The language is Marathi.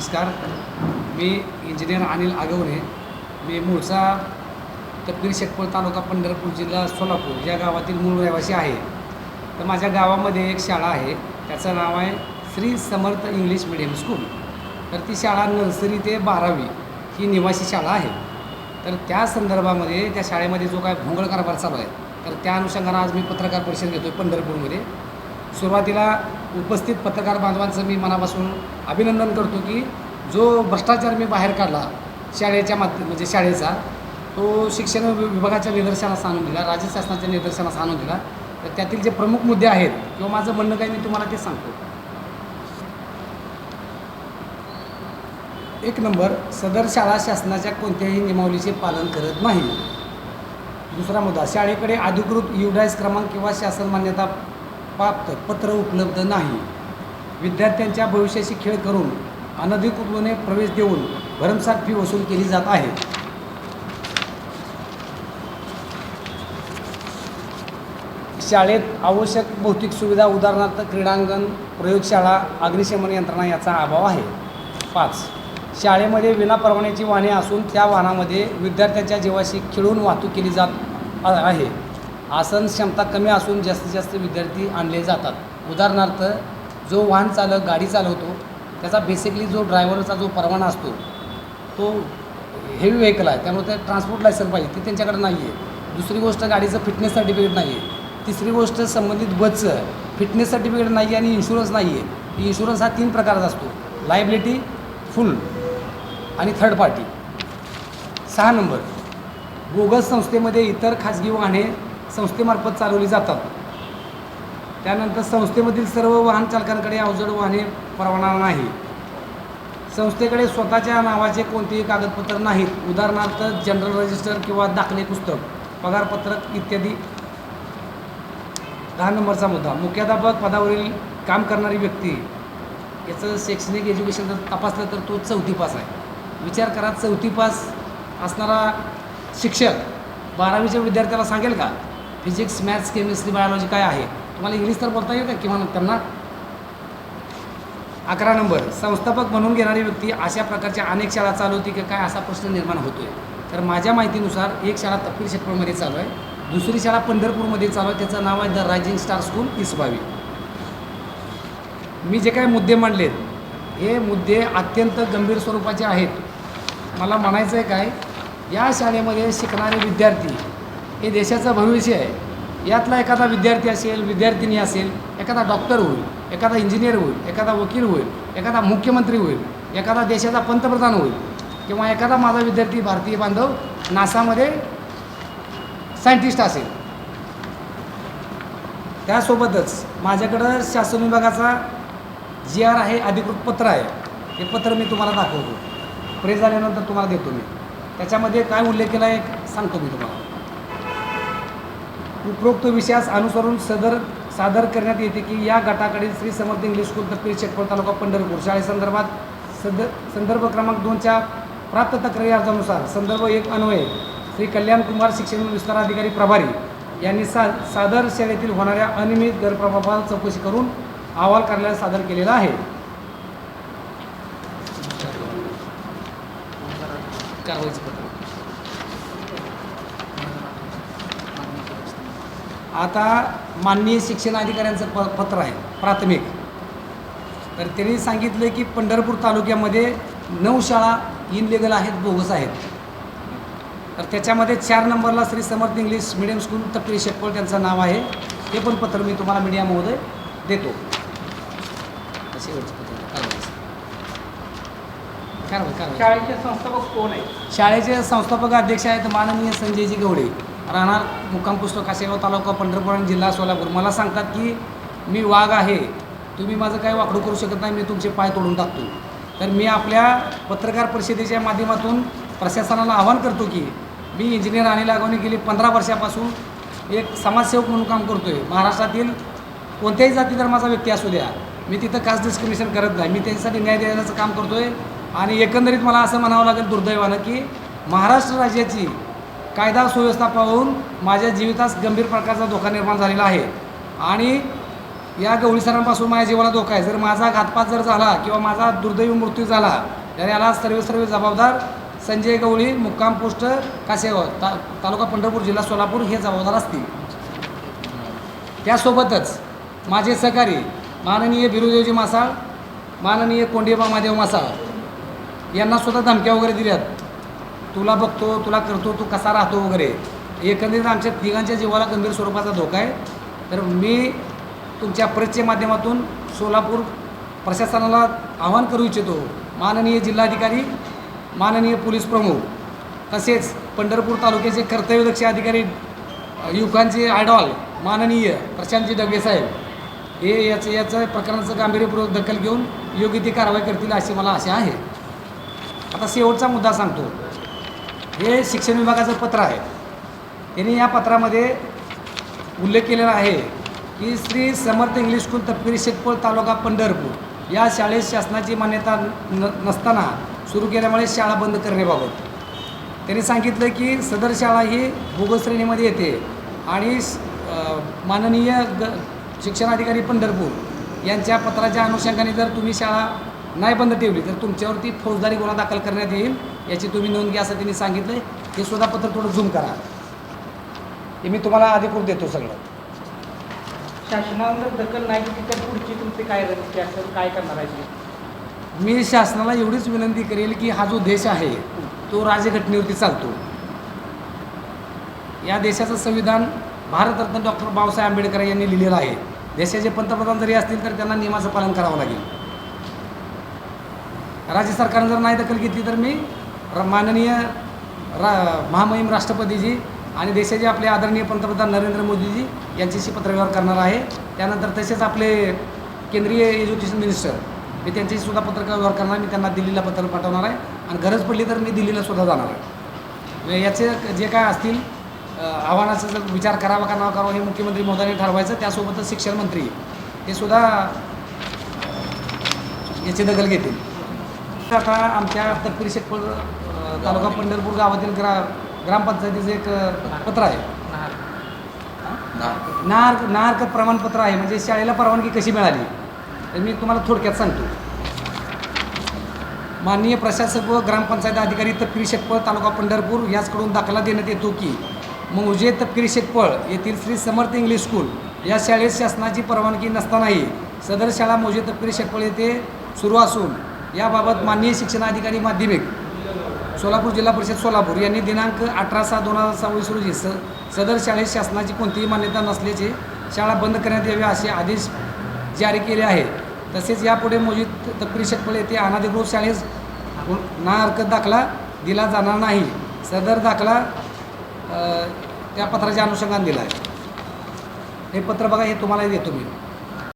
नमस्कार. मी इंजिनियर अनिल आगवणे. मी मूळचा तपकीर शेटपळ तालुका पंढरपूर जिल्हा सोलापूर या गावातील मूळ रहिवासी आहे. तर माझ्या गावामध्ये एक शाळा आहे, त्याचं नाव आहे Shri Samarth English medium school. तर ती शाळा नर्सरी ते 12वी ही निवासी शाळा आहे. तर त्या संदर्भामध्ये त्या शाळेमध्ये जो काय भोंगळ कारभार चालू आहे, तर त्या अनुषंगानं आज मी पत्रकार परिषद घेतो आहे पंढरपूरमध्ये. सुरुवातीला उपस्थित पत्रकार बांधवांचं मी मनापासून अभिनंदन करतो की जो भ्रष्टाचार मी बाहेर काढला शाळेच्या म्हणजे शाळेचा, तो शिक्षण विभागाच्या निदर्शनास आणून दिला, राज्य शासनाच्या निदर्शनास आणून दिला. तर त्यातील जे प्रमुख मुद्दे आहेत किंवा माझं म्हणणं काय मी तुम्हाला ते सांगतो. 1 नंबर, सदर शाळा शासनाच्या कोणत्याही नियमावलीचे पालन करत नाही. दुसरा मुद्दा, शाळेकडे अधिकृत युडायस क्रमांक किंवा शासन मान्यता प्राप्त पत्र उपलब्ध नाही. विद्यार्थ्यांच्या भविष्याशी खेळ करून अनधिकृतपणे प्रवेश देऊन भरमसाठ फी वसूल केली जात आहे. शाळेत आवश्यक भौतिक सुविधा उदाहरणार्थ क्रीडांगण, प्रयोगशाळा, अग्निशमन यंत्रणा याचा अभाव आहे. 5. शाळेमध्ये विनापरवान्याची वाहने असून त्या वाहनामध्ये विद्यार्थ्यांच्या जीवाशी खेळून वाहतूक केली जात आहे. आसन क्षमता कमी असून जास्तीत जास्त विद्यार्थी आणले जातात. उदाहरणार्थ जो वाहन चालक गाडी चालवतो त्याचा बेसिकली जो ड्रायव्हरचा जो परवाना असतो तो हेवी व्हेकल आहे, त्यामुळे ते ट्रान्सपोर्ट लायसन्स पाहिजे, ते त्यांच्याकडे नाही आहे. दुसरी गोष्ट, गाडीचं फिटनेस सर्टिफिकेट नाही आहे. तिसरी गोष्ट, संबंधित बसचं फिटनेस सर्टिफिकेट नाही आहे आणि इन्शुरन्स नाही आहे. इन्शुरन्स हा 3 प्रकारचा असतो, लायबिलिटी, फुल आणि थर्ड पार्टी. 6 नंबर, बोगस संस्थेमध्ये इतर खाजगी वाहने संस्थेमार्फत चालवली जातात. त्यानंतर संस्थेमधील सर्व वाहन चालकांकडे अवजड वाहने परवाना नाही. संस्थेकडे स्वतःच्या नावाचे कोणतेही कागदपत्र नाहीत, उदाहरणार्थ जनरल रजिस्टर किंवा दाखले पुस्तक, पगारपत्रक इत्यादी. 10 नंबरचा मुद्दा, मुख्याध्यापक पदावरील काम करणारी व्यक्ती याचं शैक्षणिक एज्युकेशन जर तपासलं तर तो 4थी पास आहे. विचार करा, 4थी पास असणारा शिक्षक 12वीच्या विद्यार्थ्याला सांगेल का फिजिक्स, मॅथ्स, केमिस्ट्री, बायोलॉजी काय आहे? तुम्हाला इंग्लिश तर बोलता येईल का किंवा त्यांना? 11 नंबर, संस्थापक म्हणून घेणारी व्यक्ती अशा प्रकारच्या अनेक शाळा चालवते की काय असा प्रश्न निर्माण होतो आहे. तर माझ्या माहितीनुसार एक शाळा तपकीर शेटपळमध्ये चालू आहे, दुसरी शाळा पंढरपूरमध्ये चालू आहे, त्याचं नाव आहे द रायझिंग स्टार स्कूल इसबावी. मी जे काही मुद्दे मांडलेत हे मुद्दे अत्यंत गंभीर स्वरूपाचे आहेत. मला म्हणायचं आहे काय, या शाळेमध्ये शिकणारे विद्यार्थी हे देशाचं भविष्य आहे. यातला एखादा विद्यार्थी असेल, विद्यार्थिनी असेल, एखादा डॉक्टर होईल, एखादा इंजिनियर होईल, एखादा वकील होईल, एखादा मुख्यमंत्री होईल, एखादा देशाचा पंतप्रधान होईल किंवा एखादा माझा विद्यार्थी भारतीय बांधव नासामध्ये सायंटिस्ट असेल. त्यासोबतच माझ्याकडं शासन विभागाचा GR आहे, अधिकृत पत्र आहे. हे पत्र मी तुम्हाला दाखवतो, प्रेस झाल्यानंतर तुम्हाला देतो मी. त्याच्यामध्ये काय उल्लेख केला आहे सांगतो मी तुम्हाला. उपरोक्त विषयास अनुसरून सादर करण्यात येते की या गटाकडील श्री समर्थ इंग्लिश स्कूल तपकीर शेटपळ तालुका पंढरपूर शाळेसंदर्भात संदर्भ क्रमांक 2च्या प्राप्त तक्रारी अर्जानुसार संदर्भ 1 अन्वये श्री कल्याण कुमार शिक्षण विस्तार अधिकारी प्रभारी यांनी सादर शाळेतील होणाऱ्या अनियमित गैरप्रभावावर चौकशी करून अहवाल कार्यालयात सादर केलेला आहे. आता माननीय शिक्षण अधिकाऱ्यांचं पत्र आहे प्राथमिक. तर त्यांनी सांगितलं की पंढरपूर तालुक्यामध्ये 9 शाळा इनलिगल आहेत, बोगस आहेत. तर त्याच्यामध्ये 4 नंबरला Shri Samarth English medium school तपकीर शेटपळ त्यांचं नाव आहे. ते पण पत्र मी तुम्हाला मीडिया महोदय देतो. शाळेचे संस्थापक कोण आहे? शाळेचे संस्थापक अध्यक्ष आहेत माननीय संजयजी गवडे, राहणार मुक्काम पोस्ट कासेगाव तालुका पंढरपूर आणि जिल्हा सोलापूर. मला सांगतात की मी वाघ आहे, तुम्ही माझं काय वाकडं करू शकत नाही, मी तुमचे पाय तोडून टाकतो. तर मी आपल्या पत्रकार परिषदेच्या माध्यमातून प्रशासनाला आवाहन करतो की मी इंजिनियर अनिल आगवणे गेली 15 वर्षापासून एक समाजसेवक म्हणून काम करतो आहे. महाराष्ट्रातील कोणत्याही जाती धर्माचा व्यक्ती असू द्या, मी तिथं कास्ट डिस्क्रिमिनेशन करत नाही, मी त्यांच्यासाठी न्याय देण्याचं काम करतो आहे. आणि एकंदरीत मला असं म्हणावं लागेल दुर्दैवानं की महाराष्ट्र राज्याची कायदा सुव्यवस्था पाहून माझ्या जीवितास गंभीर प्रकारचा धोका निर्माण झालेला आहे. आणि या गवळी सरांपासून माझ्या जीवाला धोका आहे. जर माझा घातपात जर झाला किंवा माझा दुर्दैवी मृत्यू झाला तर याला सर्व जबाबदार संजय गवळी, मुक्काम पोस्ट कासेगाव, तालुका पंढरपूर, जिल्हा सोलापूर हे जबाबदार असतील. त्यासोबतच माझे सहकारी माननीय बिरुदेवजी मासाळ, माननीय कोंडेबा महादेव मासाळ यांनासुद्धा धमक्या वगैरे दिल्यात. तुला बघतो, तुला करतो, तू कसा राहतो वगैरे. एकंदरीत आमच्या तिघांच्या जीवाला गंभीर स्वरूपाचा धोका आहे. तर मी तुमच्या प्रेसच्या माध्यमातून सोलापूर प्रशासनाला आवाहन करू इच्छितो, माननीय जिल्हाधिकारी, माननीय पोलीस प्रमुख तसेच पंढरपूर तालुक्याचे कर्तव्यदक्ष अधिकारी, युवकांचे आयडॉल माननीय प्रशांतजी डबे साहेब हे याचं प्रकरणाचं गांभीर्यपूर्वक दखल घेऊन योग्य ती कारवाई करतील अशी मला आशा आहे. आता शेवटचा मुद्दा सांगतो. हे शिक्षण विभागाचं पत्र आहे. त्यांनी या पत्रामध्ये उल्लेख केलेला आहे की श्री समर्थ इंग्लिश स्कूल तपकिरी शेतपळ, तालुका पंढरपूर या शाळेत शासनाची मान्यता नसताना सुरू केल्यामुळे शाळा बंद करण्याबाबत त्यांनी सांगितलं की सदर शाळा ही बोगस श्रेणीमध्ये येते आणि माननीय शिक्षणाधिकारी पंढरपूर यांच्या पत्राच्या अनुषंगाने जर तुम्ही शाळा नाही बंद ठेवली तर तुमच्यावरती फौजदारी गुन्हा दाखल करण्यात येईल, याची तुम्ही नोंद घ्या असं त्यांनी सांगितलं आहे. हे सुद्धा पत्र थोडं झूम करा, हे मी तुम्हाला अधिकृत देतो सगळं. शासनानं जर दखल नाही घेतली तर पुढची तुमची काय रणनीती असेल, काय करणार आहे? मी शासनाला एवढीच विनंती करेल की हा जो देश आहे तो राजघटनेवरती चालतो. या देशाचं संविधान भारतरत्न डॉक्टर बाबासाहेब आंबेडकर यांनी लिहिलेलं आहे. देशाचे पंतप्रधान जरी असतील तर त्यांना नियमाचं पालन करावं लागेल. राज्य सरकारनं जर नाही दखल घेतली तर मी माननीय महामहिम राष्ट्रपतीजी आणि देशाचे आपले आदरणीय पंतप्रधान नरेंद्र मोदीजी यांच्याशी पत्रव्यवहार करणार आहे. त्यानंतर तसेच आपले केंद्रीय एज्युकेशन मिनिस्टर मी त्यांच्याशी सुद्धा पत्रव्यवहार करणार. मी त्यांना दिल्लीला पत्र पाठवणार आहे आणि गरज पडली तर मी दिल्लीला सुद्धा जाणार आहे. याचे जे काय असतील आव्हानाचा जर विचार करावा का न करावा हे मुख्यमंत्री महोदयांनी ठरवायचं. त्यासोबतच शिक्षण मंत्री हे सुद्धा याची दखल घेतील. आता आमच्या तपकिरी शेतपळ तालुका पंढरपूर गावातील ग्रामपंचायतीचं एक पत्र आहे, ना हरकत प्रमाणपत्र आहे. म्हणजे शाळेला परवानगी कशी मिळाली तर मी तुम्हाला थोडक्यात सांगतो. माननीय प्रशासक व ग्रामपंचायत अधिकारी तपकिरी शेतपळ, तालुका पंढरपूर याचकडून दाखला देण्यात येतो की मौजे तपकिरी शेतपळ येथील श्री समर्थ इंग्लिश स्कूल या शाळेत शासनाची परवानगी नसतानाही सदर शाळा मौजे तपकिरी शेतपळ येथे सुरू असून याबाबत माननीय शिक्षणाधिकारी माध्यमिक सोलापूर, जिल्हा परिषद सोलापूर यांनी दिनांक 18/6/2026 रोजी सदर शाळेत शासनाची कोणतीही मान्यता नसल्याचे शाळा बंद करण्यात यावी असे आदेश जारी केले आहे. तसेच यापुढे मौजे तपकिरी शेतपळ येथे अनधिकृत शाळेस ना हरकत दाखला दिला जाणार नाही. सदर दाखला त्या पत्राच्या अनुषंगाने दिला आहे. हे पत्र बघा, हे तुम्हाला देतो मी.